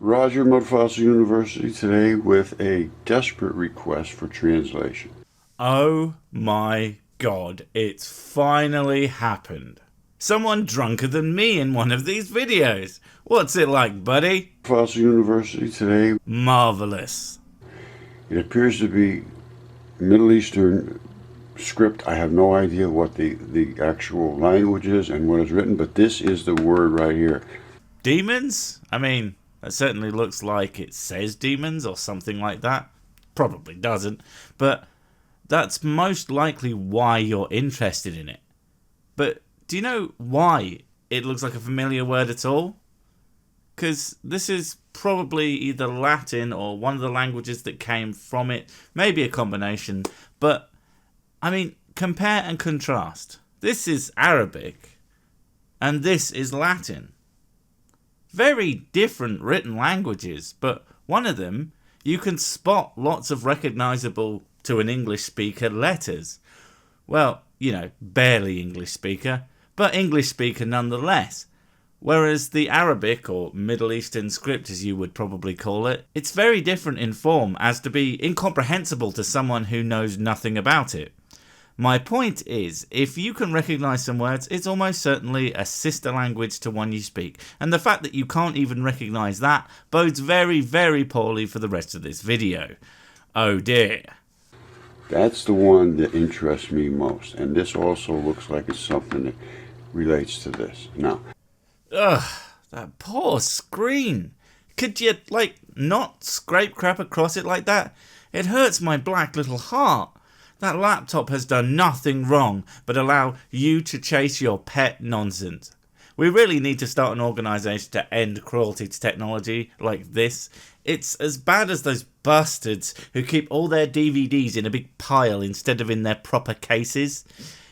Roger, Mudfossil University, today with a desperate request for translation. Oh my god, it's finally happened. Someone drunker than me in one of these videos. What's it like, buddy? Mudfossil University today. Marvelous. It appears to be Middle Eastern script. I have no idea what the actual language is and what is written, but this is the word right here. Demons? I mean, that certainly looks like it says demons or something like that. Probably doesn't, but that's most likely why you're interested in it. But do you know why it looks like a familiar word at all? Because this is probably either Latin or one of the languages that came from it, maybe a combination, but I mean, compare and contrast. This is Arabic, and this is Latin. Very different written languages, but one of them, you can spot lots of recognisable to an English speaker letters. Well, you know, barely English speaker, but English speaker nonetheless. Whereas the Arabic, or Middle Eastern script as you would probably call it, it's very different in form as to be incomprehensible to someone who knows nothing about it. My point is, if you can recognise some words, it's almost certainly a sister language to one you speak, and the fact that you can't even recognise that bodes very, very poorly for the rest of this video. Oh dear. That's the one that interests me most, and this also looks like it's something that relates to this. Now, ugh, that poor screen. Could you, not scrape crap across it like that? It hurts my black little heart. That laptop has done nothing wrong but allow you to chase your pet nonsense. We really need to start an organisation to end cruelty to technology like this. It's as bad as those bastards who keep all their DVDs in a big pile instead of in their proper cases.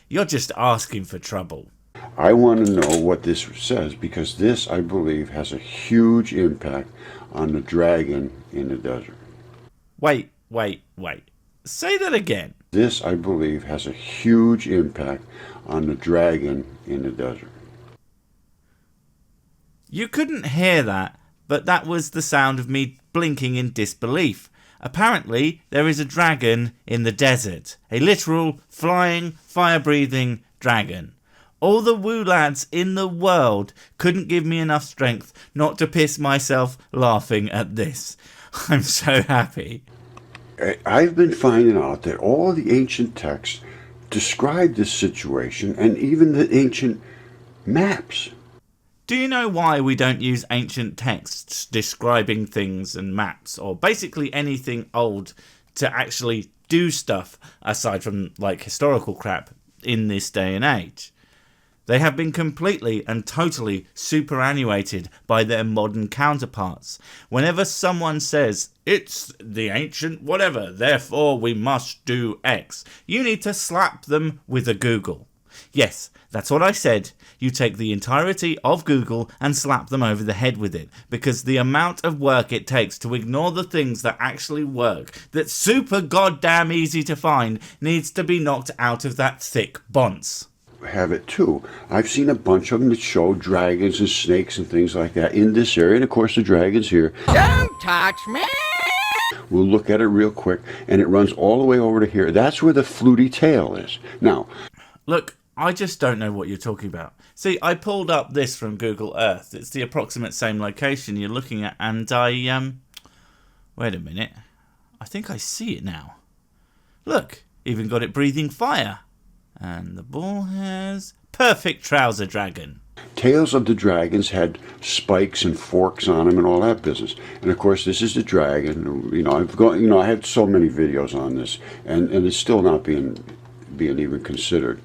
You're just asking for trouble. I want to know what this says, because this, I believe, has a huge impact on the dragon in the desert. Wait. Say that again. This, I believe, has a huge impact on the dragon in the desert. You couldn't hear that, but that was the sound of me blinking in disbelief. Apparently, there is a dragon in the desert. A literal, flying, fire-breathing dragon. All the woo lads in the world couldn't give me enough strength not to piss myself laughing at this. I'm so happy. I've been finding out that all the ancient texts describe this situation, and even the ancient maps. Do you know why we don't use ancient texts describing things and maps, or basically anything old, to actually do stuff aside from historical crap in this day and age? They have been completely and totally superannuated by their modern counterparts. Whenever someone says, it's the ancient whatever, therefore we must do X, you need to slap them with a Google. Yes, that's what I said. You take the entirety of Google and slap them over the head with it, because the amount of work it takes to ignore the things that actually work, that's super goddamn easy to find, needs to be knocked out of that thick bonce. Have it too. I've seen a bunch of them that show dragons and snakes and things like that in this area, and of course the dragon's here. Don't touch me! We'll look at it real quick, and it runs all the way over to here. That's where the fluty tail is. Now, look, I just don't know what you're talking about. See, I pulled up this from Google Earth. It's the approximate same location you're looking at, and wait a minute. I think I see it now. Look, even got it breathing fire. And the ball has perfect trouser dragon. Tails of the dragons had spikes and forks on them and all that business. And of course, this is the dragon. I had so many videos on this, and it's still not being even considered.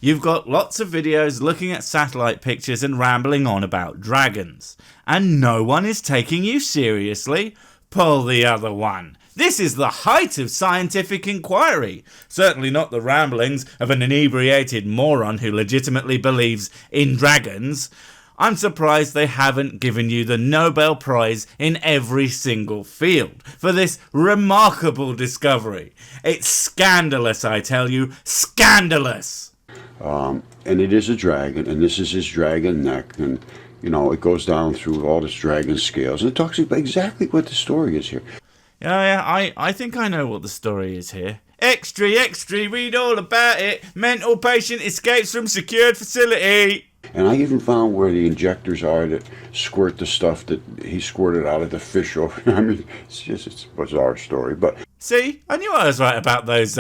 You've got lots of videos looking at satellite pictures and rambling on about dragons, and no one is taking you seriously. Pull the other one. This is the height of scientific inquiry. Certainly not the ramblings of an inebriated moron who legitimately believes in dragons. I'm surprised they haven't given you the Nobel Prize in every single field for this remarkable discovery. It's scandalous, I tell you. Scandalous! And it is a dragon, and this is his dragon neck, and you know it goes down through all this dragon scales, and it talks about exactly what the story is here. Yeah, I think I know what the story is here. Extra, read all about it. Mental patient escapes from secured facility. And I even found where the injectors are that squirt the stuff that he squirted out of the fish over. I mean, it's a bizarre story, but See, I knew I was right about those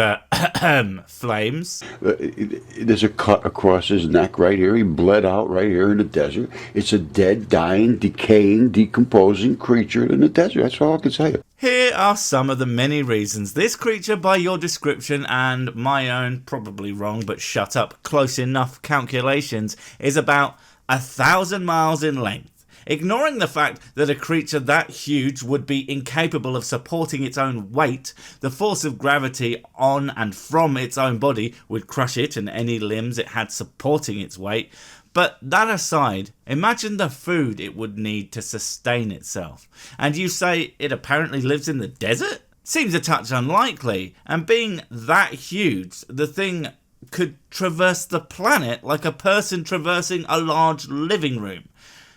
flames. there's a cut across his neck right here. He bled out right here in the desert. It's a dead, dying, decaying, decomposing creature in the desert. That's all I can say. Here are some of the many reasons this creature, by your description and my own, probably wrong, but shut up, close enough calculations, is about 1,000 miles in length. Ignoring the fact that a creature that huge would be incapable of supporting its own weight, the force of gravity on and from its own body would crush it and any limbs it had supporting its weight. But that aside, imagine the food it would need to sustain itself. And you say it apparently lives in the desert? Seems a touch unlikely, and being that huge, the thing could traverse the planet like a person traversing a large living room.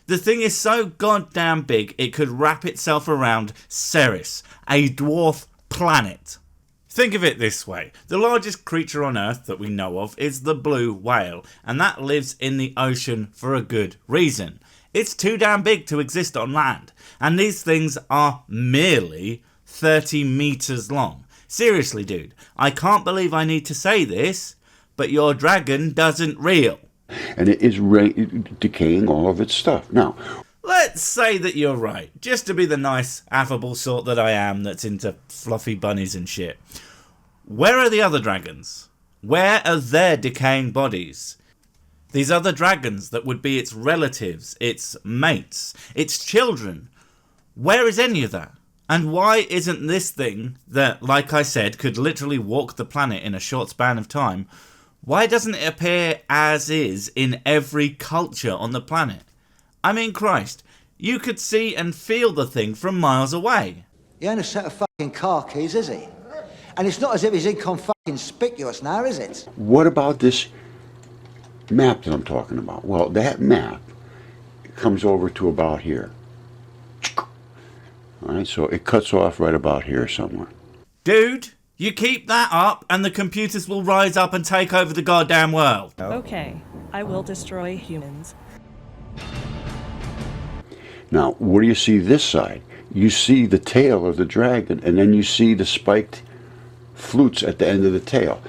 The thing is so goddamn big it could wrap itself around Ceres, a dwarf planet. Think of it this way. The largest creature on Earth that we know of is the blue whale, and that lives in the ocean for a good reason. It's too damn big to exist on land, and these things are merely 30 meters long. Seriously, dude, I can't believe I need to say this, but your dragon doesn't reel. And it is decaying all of its stuff. Now, let's say that you're right, just to be the nice, affable sort that I am that's into fluffy bunnies and shit. Where are the other dragons? Where are their decaying bodies? These other dragons that would be its relatives, its mates, its children. Where is any of that? And why isn't this thing that, like I said, could literally walk the planet in a short span of time, why doesn't it appear as is in every culture on the planet? I mean, Christ, you could see and feel the thing from miles away. He ain't a set of fucking car keys, is he? And it's not as if he's inconspicuous now, is it? what about this map that I'm talking about? Well, that map comes over to about here. All right, so it cuts off right about here somewhere. Dude, you keep that up and the computers will rise up and take over the goddamn world. Okay, I will destroy humans. Now, what do you see this side? You see the tail of the dragon, and then you see the spiked flutes at the end of the tail.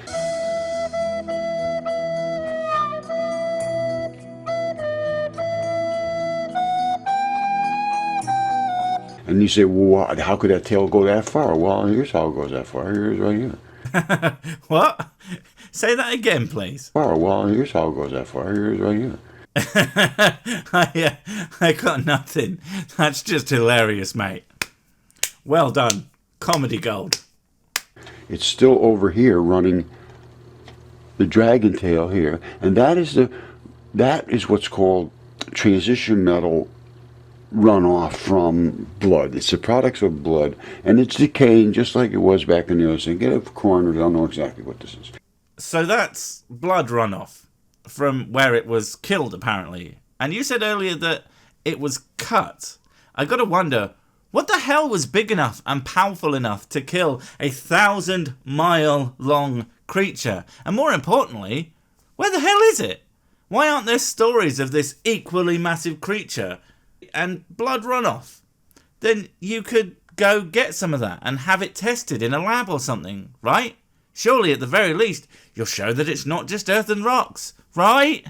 And you say, well, how could that tail go that far? Well, here's how it goes that far. Here's right here. What? Say that again, please. Oh, well, here's how it goes that far. Here's right here. I got nothing. That's just hilarious, mate. Well done. Comedy gold. It's still over here running the dragon tail here. And that is what's called transition metal runoff from blood. It's the products of blood, and it's decaying just like it was back in the other thing. Get a coroner, they'll know exactly what this is. So that's blood runoff from where it was killed, apparently. And you said earlier that it was cut. I gotta wonder, what the hell was big enough and powerful enough to kill 1,000-mile long creature? And more importantly, where the hell is it? Why aren't there stories of this equally massive creature and blood runoff? Then you could go get some of that and have it tested in a lab or something, right? Surely, at the very least, you'll show that it's not just earth and rocks, right?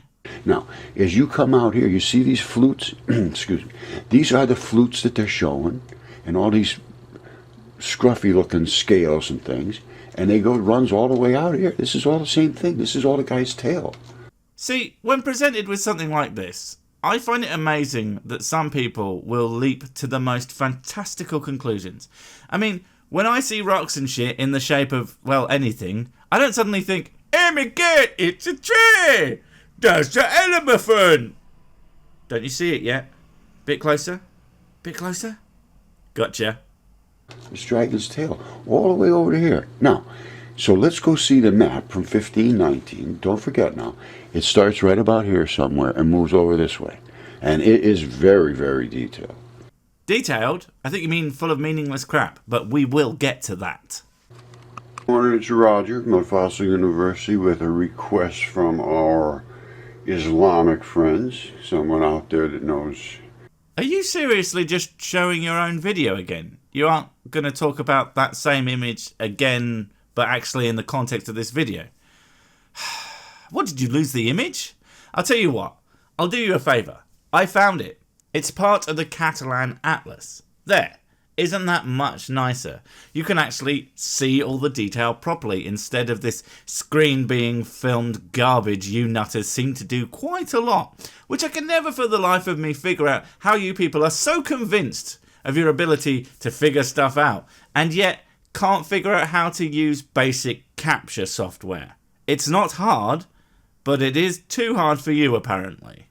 Now, as you come out here, you see these flutes? Excuse me. These are the flutes that they're showing, and all these scruffy-looking scales and things, and it runs all the way out here. This is all the same thing. This is all the guy's tail. See, when presented with something like this, I find it amazing that some people will leap to the most fantastical conclusions. I mean, when I see rocks and shit in the shape of, well, anything, I don't suddenly think, "Hey, me get, it's a tree! That's the elephant!" Don't you see it yet? Bit closer? Bit closer? Gotcha. This dragon's tail, all the way over to here. Now, So let's go see the map from 1519. Don't forget now, it starts right about here somewhere and moves over this way. And it is very, very detailed. Detailed? I think you mean full of meaningless crap, but we will get to that. Morning, it's Roger, Mudfossil University, with a request from our Islamic friends, someone out there that knows. Are you seriously just showing your own video again? You aren't going to talk about that same image again, but actually in the context of this video? What, did you lose the image? I'll tell you what, I'll do you a favour. I found it. It's part of the Catalan Atlas. There. Isn't that much nicer? You can actually see all the detail properly instead of this screen being filmed garbage you nutters seem to do quite a lot, which I can never for the life of me figure out how you people are so convinced of your ability to figure stuff out and yet can't figure out how to use basic capture software. It's not hard, but it is too hard for you apparently.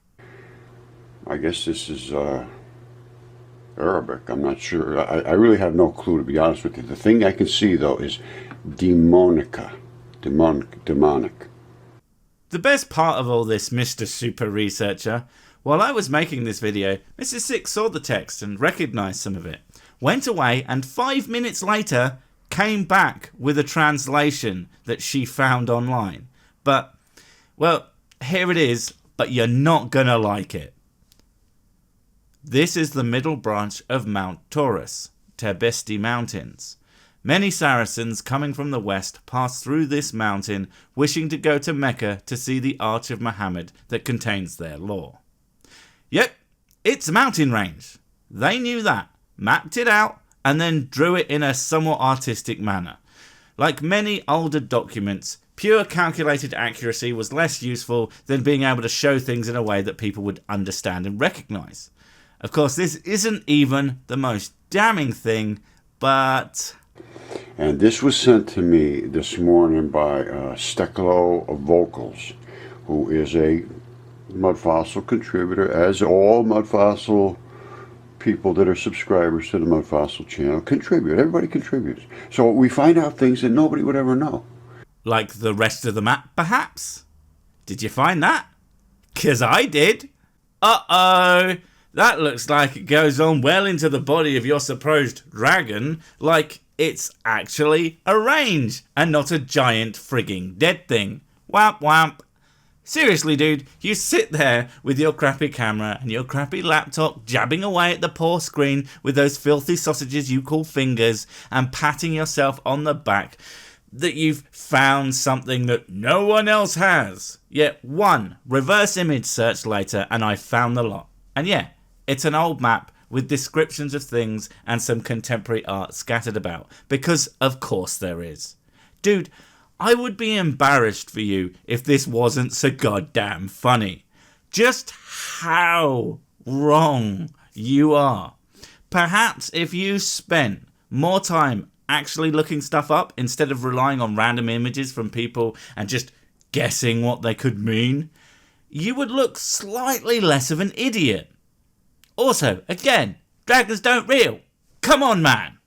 I guess this is Arabic. I'm not sure. I really have no clue, to be honest with you. The thing I can see, though, is demonica. Demonic. The best part of all this, Mr. Super Researcher, while I was making this video, Mrs. Six saw the text and recognised some of it, went away and 5 minutes later came back with a translation that she found online. But, well, here it is, but you're not gonna like it. This is the middle branch of Mount Taurus, Tebesti Mountains. Many Saracens coming from the west pass through this mountain wishing to go to Mecca to see the Arch of Muhammad that contains their law. Yep, it's a mountain range. They knew that, mapped it out, and then drew it in a somewhat artistic manner. Like many older documents, pure calculated accuracy was less useful than being able to show things in a way that people would understand and recognise. Of course, this isn't even the most damning thing, but... And this was sent to me this morning by Extellus Vocals, who is a Mudfossil contributor, as all Mudfossil people that are subscribers to the Mudfossil channel contribute. Everybody contributes. So we find out things that nobody would ever know. Like the rest of the map, perhaps? Did you find that? 'Cause I did. Uh-oh! That looks like it goes on well into the body of your supposed dragon, like it's actually a range and not a giant frigging dead thing. Wamp wamp. Seriously, dude, you sit there with your crappy camera and your crappy laptop jabbing away at the poor screen with those filthy sausages you call fingers and patting yourself on the back that you've found something that no one else has. Yet one reverse image search later and I found the lot. And yeah, it's an old map with descriptions of things and some contemporary art scattered about. Because of course there is. Dude, I would be embarrassed for you if this wasn't so goddamn funny. Just how wrong you are. Perhaps if you spent more time actually looking stuff up instead of relying on random images from people and just guessing what they could mean, you would look slightly less of an idiot. Also, again, dragons don't reel. Come on, man.